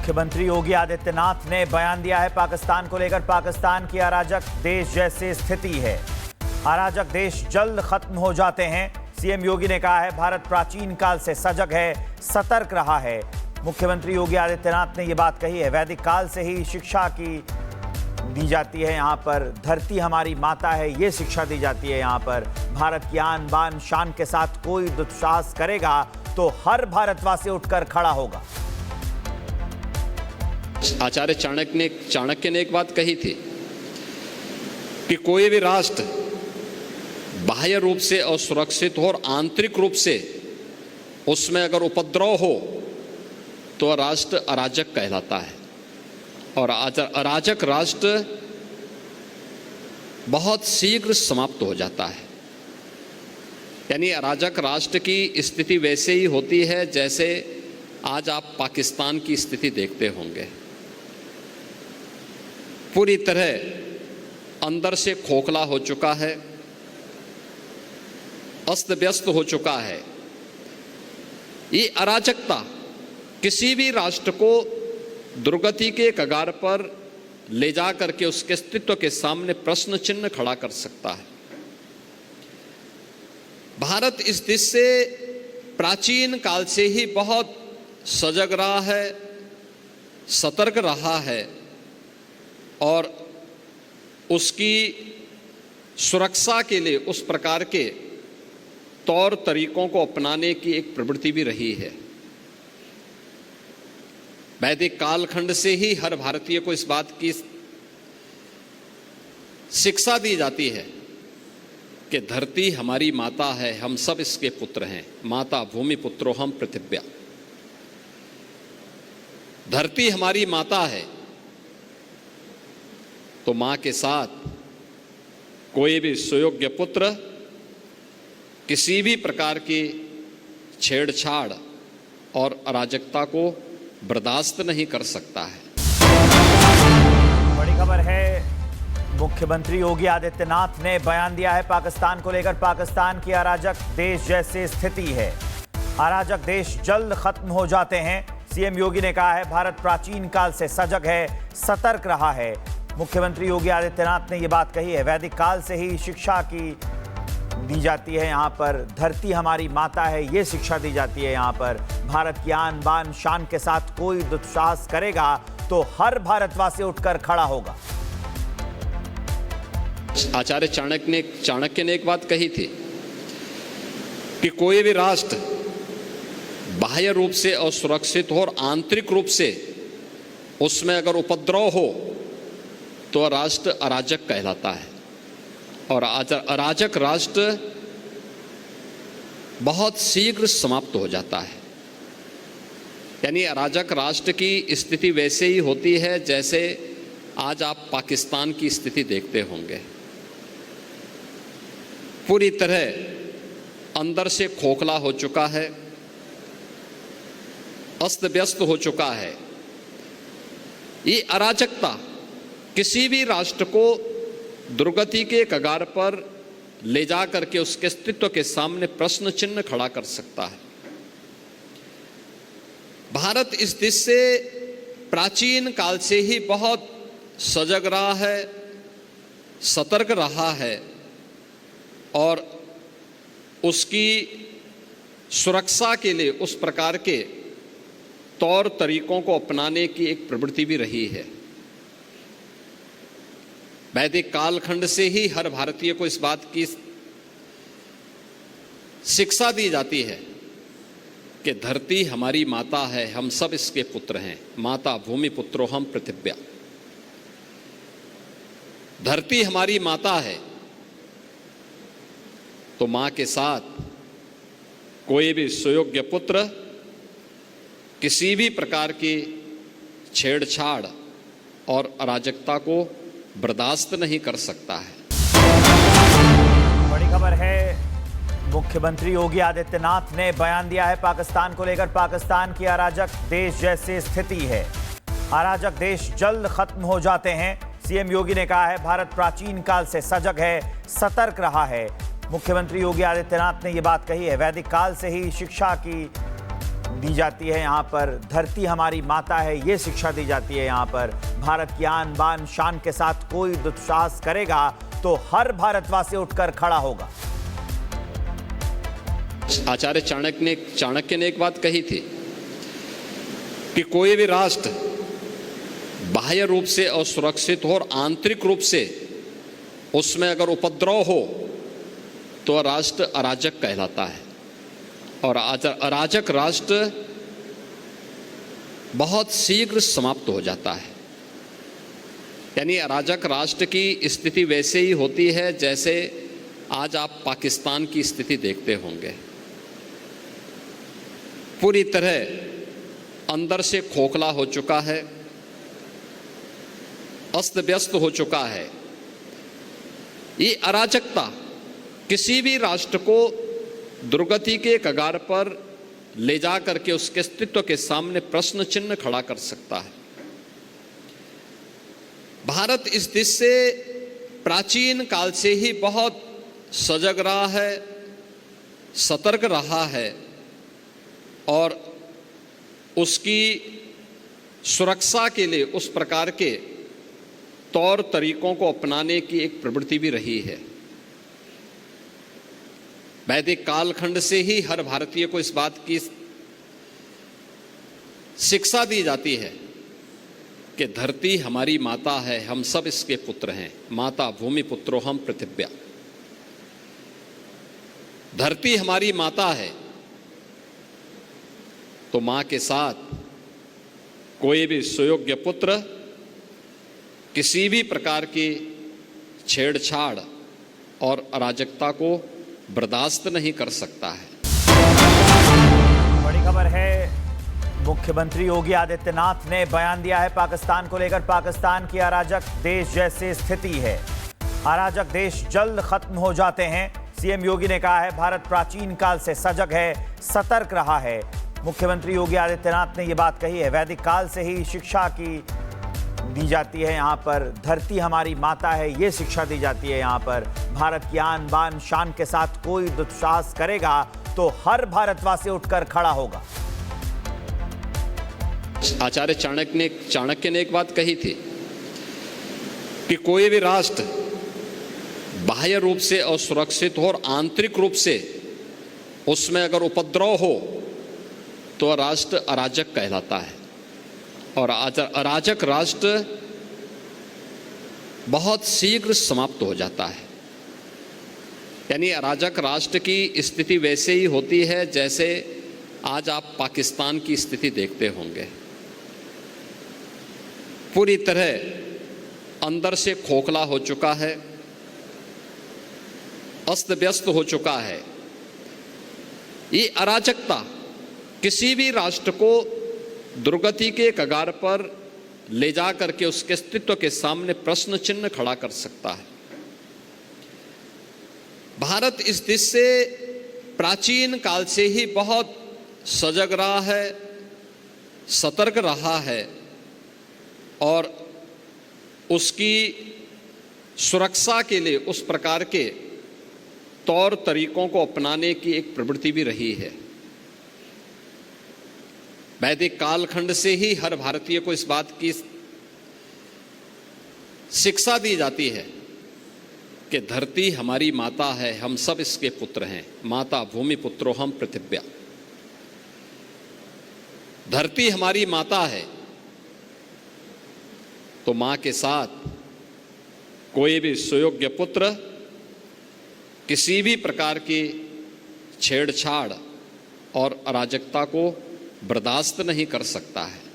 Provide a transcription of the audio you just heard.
मुख्यमंत्री योगी आदित्यनाथ ने बयान दिया है पाकिस्तान को लेकर। पाकिस्तान की अराजक देश जैसी स्थिति है, अराजक देश जल्द खत्म हो जाते हैं। सीएम योगी ने कहा है भारत प्राचीन काल से सजग है, सतर्क रहा है। मुख्यमंत्री योगी आदित्यनाथ ने ये बात कही है। वैदिक काल से ही शिक्षा की दी जाती है यहाँ पर, धरती हमारी माता है, ये शिक्षा दी जाती है यहाँ पर। भारत की आन बान शान के साथ कोई दुस्साहस करेगा तो हर भारतवासी उठकर खड़ा होगा। आचार्य चाणक्य ने एक बात कही थी कि कोई भी राष्ट्र बाह्य रूप से असुरक्षित हो और आंतरिक रूप से उसमें अगर उपद्रव हो तो राष्ट्र अराजक कहलाता है। और अराजक राष्ट्र बहुत शीघ्र समाप्त हो जाता है। यानी अराजक राष्ट्र की स्थिति वैसे ही होती है जैसे आज आप पाकिस्तान की स्थिति देखते होंगे। पूरी तरह अंदर से खोखला हो चुका है, अस्त व्यस्त हो चुका है। ये अराजकता किसी भी राष्ट्र को दुर्गति के कगार पर ले जा करके उसके अस्तित्व के सामने प्रश्न चिन्ह खड़ा कर सकता है। भारत इस दिश से प्राचीन काल से ही बहुत सजग रहा है, सतर्क रहा है और उसकी सुरक्षा के लिए उस प्रकार के तौर तरीकों को अपनाने की एक प्रवृत्ति भी रही है। वैदिक कालखंड से ही हर भारतीय को इस बात की शिक्षा दी जाती है कि धरती हमारी माता है, हम सब इसके पुत्र हैं। माता भूमि पुत्रो हम पृथिव्या। धरती हमारी माता है तो मां के साथ कोई भी सुयोग्य पुत्र किसी भी प्रकार की छेड़छाड़ और अराजकता को बर्दाश्त नहीं कर सकता है। बड़ी खबर है, मुख्यमंत्री योगी आदित्यनाथ ने बयान दिया है पाकिस्तान को लेकर। पाकिस्तान की अराजक देश जैसी स्थिति है, अराजक देश जल्द खत्म हो जाते हैं। सीएम योगी ने कहा है भारत प्राचीन काल से सजग है, सतर्क रहा है। मुख्यमंत्री योगी आदित्यनाथ ने ये बात कही है। वैदिक काल से ही शिक्षा की दी जाती है यहाँ पर, धरती हमारी माता है, ये शिक्षा दी जाती है यहाँ पर। भारत की आन बान शान के साथ कोई दुस्साहस करेगा तो हर भारतवासी उठकर खड़ा होगा। आचार्य चाणक्य ने एक बात कही थी कि कोई भी राष्ट्र बाह्य रूप से असुरक्षित हो और आंतरिक रूप से उसमें अगर उपद्रव हो तो राष्ट्र अराजक कहलाता है। और अराजक राष्ट्र बहुत शीघ्र समाप्त हो जाता है। यानी अराजक राष्ट्र की स्थिति वैसे ही होती है जैसे आज आप पाकिस्तान की स्थिति देखते होंगे। पूरी तरह अंदर से खोखला हो चुका है, अस्त व्यस्त हो चुका है। ये अराजकता किसी भी राष्ट्र को दुर्गति के कगार पर ले जा करके उसके अस्तित्व के सामने प्रश्न चिन्ह खड़ा कर सकता है। भारत इस दिश से प्राचीन काल से ही बहुत सजग रहा है, सतर्क रहा है और उसकी सुरक्षा के लिए उस प्रकार के तौर तरीकों को अपनाने की एक प्रवृत्ति भी रही है। वैदिक कालखंड से ही हर भारतीय को इस बात की शिक्षा दी जाती है कि धरती हमारी माता है, हम सब इसके पुत्र हैं। माता भूमि पुत्रो हम पृथिव्या। धरती हमारी माता है तो मां के साथ कोई भी सुयोग्य पुत्र किसी भी प्रकार की छेड़छाड़ और अराजकता को बर्दाश्त नहीं कर सकता है। बड़ी खबर है, मुख्यमंत्री योगी आदित्यनाथ ने बयान दिया है पाकिस्तान को लेकर। पाकिस्तान की अराजक देश जैसी स्थिति है, अराजक देश जल्द खत्म हो जाते हैं। सीएम योगी ने कहा है भारत प्राचीन काल से सजग है, सतर्क रहा है। मुख्यमंत्री योगी आदित्यनाथ ने ये बात कही है। वैदिक काल से ही शिक्षा की दी जाती है यहाँ पर, धरती हमारी माता है ये शिक्षा दी जाती है यहाँ पर। भारत की आन बान शान के साथ कोई दुस्साहस करेगा तो हर भारतवासी उठकर खड़ा होगा। आचार्य चाणक्य ने एक बात कही थी कि कोई भी राष्ट्र बाह्य रूप से असुरक्षित हो और आंतरिक रूप से उसमें अगर उपद्रव हो तो राष्ट्र अराजक कहलाता है, और अराजक राष्ट्र बहुत शीघ्र समाप्त हो जाता है। यानी अराजक राष्ट्र की स्थिति वैसे ही होती है जैसे आज आप पाकिस्तान की स्थिति देखते होंगे। पूरी तरह अंदर से खोखला हो चुका है, अस्त व्यस्त हो चुका है। ये अराजकता किसी भी राष्ट्र को दुर्गति के कगार पर ले जा करके उसके अस्तित्व के सामने प्रश्न चिन्ह खड़ा कर सकता है। भारत इस दिश से प्राचीन काल से ही बहुत सजग रहा है, सतर्क रहा है, और उसकी सुरक्षा के लिए उस प्रकार के तौर तरीकों को अपनाने की एक प्रवृत्ति भी रही है। वैदिक कालखंड से ही हर भारतीय को इस बात की शिक्षा दी जाती है कि धरती हमारी माता है, हम सब इसके पुत्र हैं। माता भूमि पुत्रो हम पृथिव्या। धरती हमारी माता है तो मां के साथ कोई भी सुयोग्य पुत्र किसी भी प्रकार की छेड़छाड़ और अराजकता को बर्दाश्त नहीं कर सकता है। बड़ी खबर है, मुख्यमंत्री योगी आदित्यनाथ ने बयान दिया है पाकिस्तान को लेकर। पाकिस्तान की अराजक देश जैसी स्थिति है, अराजक देश जल्द खत्म हो जाते हैं। सीएम योगी ने कहा है भारत प्राचीन काल से सजग है, सतर्क रहा है। मुख्यमंत्री योगी आदित्यनाथ ने यह बात कही है। वैदिक काल से ही शिक्षा की दी जाती है यहाँ पर, धरती हमारी माता है ये शिक्षा दी जाती है यहाँ पर। भारत की आन बान शान के साथ कोई दुस्साहस करेगा तो हर भारतवासी उठकर खड़ा होगा। आचार्य चाणक्य ने एक बात कही थी कि कोई भी राष्ट्र बाह्य रूप से असुरक्षित हो और आंतरिक रूप से उसमें अगर उपद्रव हो तो राष्ट्र अराजक कहलाता है, और अराजक राष्ट्र बहुत शीघ्र समाप्त हो जाता है। यानी अराजक राष्ट्र की स्थिति वैसे ही होती है जैसे आज आप पाकिस्तान की स्थिति देखते होंगे। पूरी तरह अंदर से खोखला हो चुका है, अस्त व्यस्त हो चुका है। ये अराजकता किसी भी राष्ट्र को दुर्गति के कगार पर ले जा करके उसके अस्तित्व के सामने प्रश्न चिन्ह खड़ा कर सकता है। भारत इस दिश से प्राचीन काल से ही बहुत सजग रहा है, सतर्क रहा है, और उसकी सुरक्षा के लिए उस प्रकार के तौर तरीकों को अपनाने की एक प्रवृत्ति भी रही है। वैदिक कालखंड से ही हर भारतीय को इस बात की शिक्षा दी जाती है कि धरती हमारी माता है, हम सब इसके पुत्र हैं। माता भूमि पुत्रो हम पृथिव्या। धरती हमारी माता है तो मां के साथ कोई भी सुयोग्य पुत्र किसी भी प्रकार की छेड़छाड़ और अराजकता को बर्दाश्त नहीं कर सकता है।